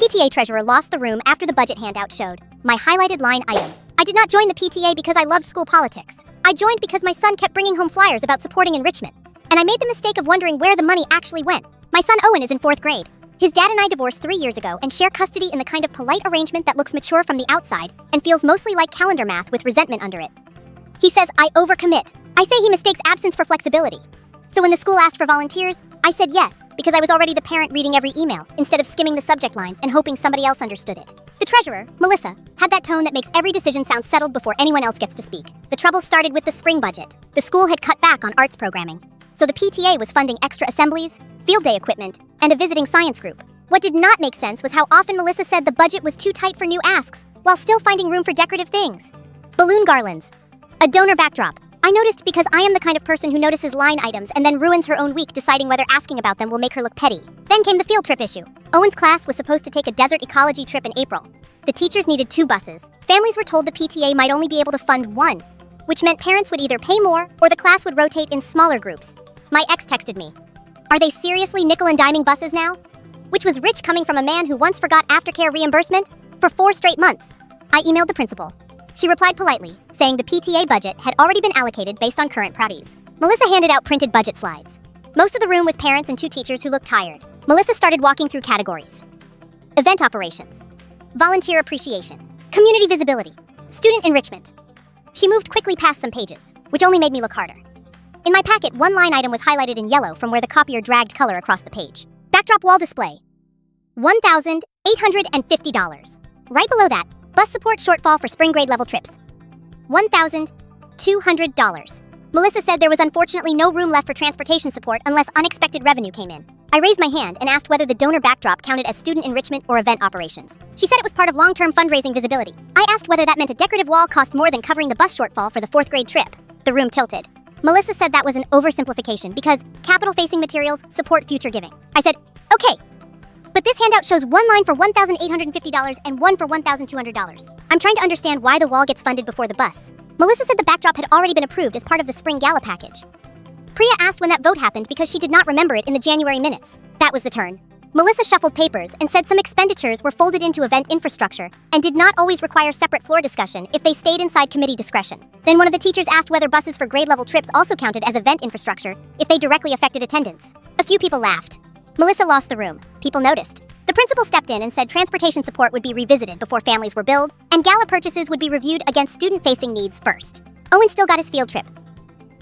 PTA treasurer lost the room after the budget handout showed my highlighted line item. I did not join the PTA because I loved school politics. I joined because my son kept bringing home flyers about supporting enrichment. And I made the mistake of wondering where the money actually went. My son Owen is in 4th grade. His dad and I divorced 3 years ago and share custody in the kind of polite arrangement that looks mature from the outside and feels mostly like calendar math with resentment under it. He says I overcommit. I say he mistakes absence for flexibility. So when the school asked for volunteers, I said yes, because I was already the parent reading every email, instead of skimming the subject line and hoping somebody else understood it. The treasurer, Melissa, had that tone that makes every decision sound settled before anyone else gets to speak. The trouble started with the spring budget. The school had cut back on arts programming, so the PTA was funding extra assemblies, field day equipment, and a visiting science group. What did not make sense was how often Melissa said the budget was too tight for new asks, while still finding room for decorative things. Balloon garlands. A donor backdrop. I noticed because I am the kind of person who notices line items and then ruins her own week deciding whether asking about them will make her look petty. Then came the field trip issue. Owen's class was supposed to take a desert ecology trip in April. The teachers needed 2 buses. Families were told the PTA might only be able to fund 1, which meant parents would either pay more or the class would rotate in smaller groups. My ex texted me, "Are they seriously nickel and diming buses now?" Which was rich coming from a man who once forgot aftercare reimbursement for 4 straight months. I emailed the principal. She replied politely, saying the PTA budget had already been allocated based on current priorities. Melissa handed out printed budget slides. Most of the room was parents and 2 teachers who looked tired. Melissa started walking through categories. Event operations, volunteer appreciation, community visibility, student enrichment. She moved quickly past some pages, which only made me look harder. In my packet, 1 line item was highlighted in yellow from where the copier dragged color across the page. Backdrop wall display, $1,850. Right below that, bus support shortfall for spring grade level trips, $1,200. Melissa said there was unfortunately no room left for transportation support unless unexpected revenue came in. I raised my hand and asked whether the donor backdrop counted as student enrichment or event operations. She said it was part of long-term fundraising visibility. I asked whether that meant a decorative wall cost more than covering the bus shortfall for the 4th grade trip. The room tilted. Melissa said that was an oversimplification because capital-facing materials support future giving. I said, okay. But this handout shows 1 line for $1,850 and 1 for $1,200. I'm trying to understand why the wall gets funded before the bus. Melissa said the backdrop had already been approved as part of the spring gala package. Priya asked when that vote happened because she did not remember it in the January minutes. That was the turn. Melissa shuffled papers and said some expenditures were folded into event infrastructure and did not always require separate floor discussion if they stayed inside committee discretion. Then one of the teachers asked whether buses for grade level trips also counted as event infrastructure if they directly affected attendance. A few people laughed. Melissa lost the room. People noticed. The principal stepped in and said transportation support would be revisited before families were billed, and gala purchases would be reviewed against student-facing needs first. Owen still got his field trip.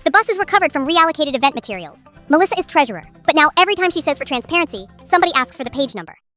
The buses were covered from reallocated event materials. Melissa is treasurer, but now every time she says for transparency, somebody asks for the page number.